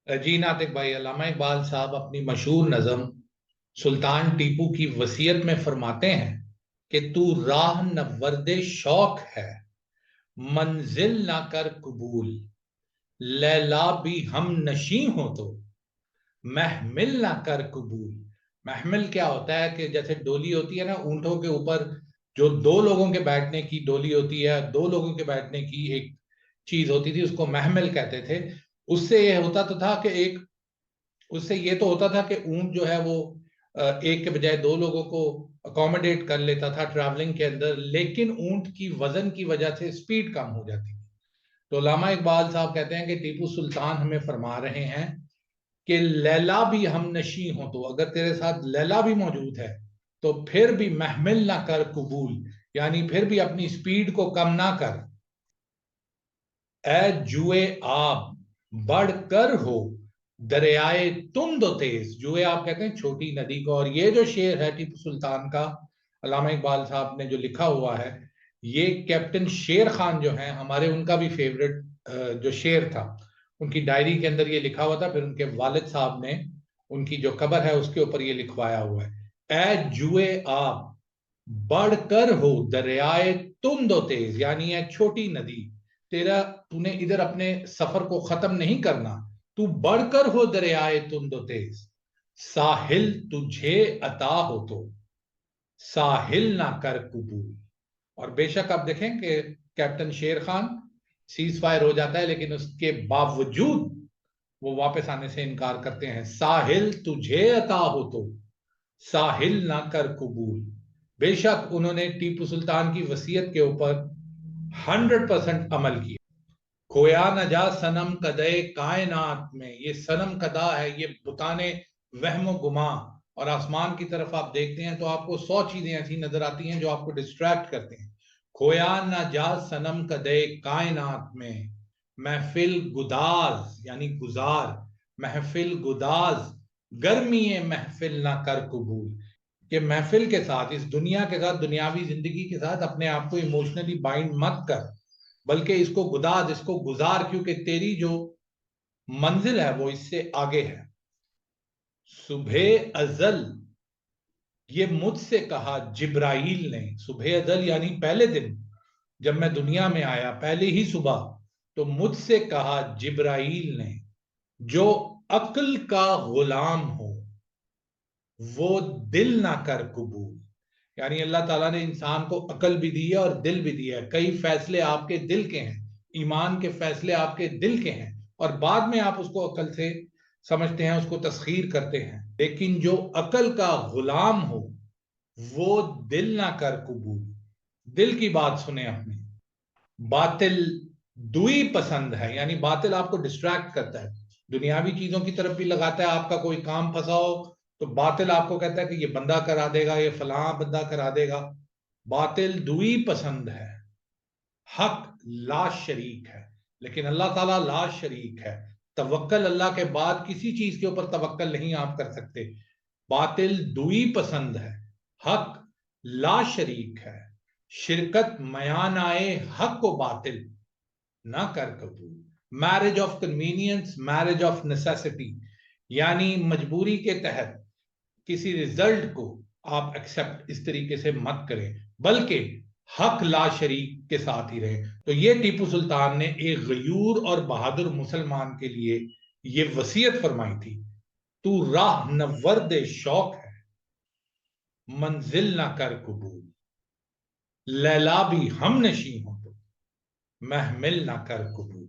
जी नातिक भाई, अल्लामा इकबाल साहब अपनी मशहूर नज़म सुल्तान टीपू की वसीयत में फरमाते हैं कि तू राह न वर्दे शौक है, मंजिल ना कर कबूल, लैला भी हम नशी हो तो महमिल ना कर कबूल। महमिल क्या होता है कि जैसे डोली होती है ना ऊंटों के ऊपर, जो दो लोगों के बैठने की डोली होती है, दो लोगों के बैठने की एक चीज होती थी, उसको महमिल कहते थे। उससे ये होता तो था कि एक उससे ये तो होता था कि ऊंट जो है वो एक के बजाय दो लोगों को अकोमोडेट कर लेता था ट्रैवलिंग के अंदर, लेकिन ऊंट की वजन की वजह से स्पीड कम हो जाती थी। तो अल्लामा इकबाल साहब कहते हैं कि टीपू सुल्तान हमें फरमा रहे हैं कि लैला भी हम नशी हो तो, अगर तेरे साथ लैला भी मौजूद है तो फिर भी महमिल ना कर कबूल, यानी फिर भी अपनी स्पीड को कम ना कर। ए जुए आब बढ़कर हो दरियाए तुम दो तेज। जुए आप कहते हैं छोटी नदी को। और ये जो शेर है टीपू सुल्तान का, अल्लामा इकबाल साहब ने जो लिखा हुआ है, ये कैप्टन शेर खान जो है हमारे, उनका भी फेवरेट जो शेर था, उनकी डायरी के अंदर ये लिखा हुआ था। फिर उनके वालिद साहब ने उनकी जो कब्र है उसके ऊपर ये लिखवाया हुआ है, ए जुए आब बढ़कर हो दरियाए तुम दो तेज, यानी है छोटी नदी, तेरा तूने इधर अपने सफर को खत्म नहीं करना, तू बढ़कर हो दरियाए तुम दो तेज, साहिल तुझे अता हो तो साहिल ना कर कबूल। और बेशक आप देखें कि कैप्टन शेर खान सीज फायर हो जाता है, लेकिन उसके बावजूद वो वापस आने से इनकार करते हैं। साहिल तुझे अता हो तो साहिल ना कर कबूल। बेशक उन्होंने टीपू सुल्तान की वसीयत के ऊपर 100% अमल किया। खोया न जा सनम कदे कायनात में, ये सनम कदा है, ये बुताने वहम गुमा। और आसमान की तरफ आप देखते हैं तो आपको 100 चीजें ऐसी नजर आती हैं जो आपको डिस्ट्रैक्ट करते हैं। खोया न जा सनम कदे कायनात में, महफिल गुदाज यानी गुजार, महफिल गुदाज गर्मी महफिल ना कर कबूल, कि महफिल के साथ, इस दुनिया के साथ, दुनियावी जिंदगी के साथ अपने आप को इमोशनली बाइंड मत कर, बल्कि इसको गुदार, इसको गुजार, क्योंकि तेरी जो मंजिल है वो इससे आगे है। सुबह अजल ये मुझसे कहा जिब्राइल ने, सुबह अजल यानी पहले दिन, जब मैं दुनिया में आया पहले ही सुबह, तो मुझसे कहा जिब्राइल ने, जो अक्ल का गुलाम हो वो दिल ना कर कबूल। यानी अल्लाह ताला ने इंसान को अकल भी दी है और दिल भी दिया है। कई फैसले आपके दिल के हैं, ईमान के फैसले आपके दिल के हैं, और बाद में आप उसको अकल से समझते हैं, उसको तस्खीर करते हैं। लेकिन जो अकल का गुलाम हो वो दिल ना कर कबूल, दिल की बात सुने अपनी। बातिल दुई पसंद है, यानी बातिल आपको डिस्ट्रैक्ट करता है, दुनियावी चीजों की तरफ भी लगाता है। आपका कोई काम फंसा हो तो बातिल आपको कहता है कि ये बंदा करा देगा, ये फलां बंदा करा देगा। बातिल दुई पसंद है, हक ला शरीक है। लेकिन अल्लाह ताला ला शरीक है। तवक्कल अल्लाह के बाद किसी चीज के ऊपर तवक्कल नहीं आप कर सकते। बातिल दुई पसंद है, हक ला शरीक है, शिरकत मयान आए हक को बातिल ना कर कबूल। Marriage of convenience, marriage of necessity, यानी मजबूरी के तहत किसी रिजल्ट को आप एक्सेप्ट इस तरीके से मत करें, बल्कि हक ला शरीक के साथ ही रहे। तो ये टीपू सुल्तान ने एक गयूर और बहादुर मुसलमान के लिए ये वसीयत फरमाई थी, तू राह न वर्द शौक है, मंजिल ना कर कबूल, लैला भी हम नशी हो तो महमिल ना कर कबूल।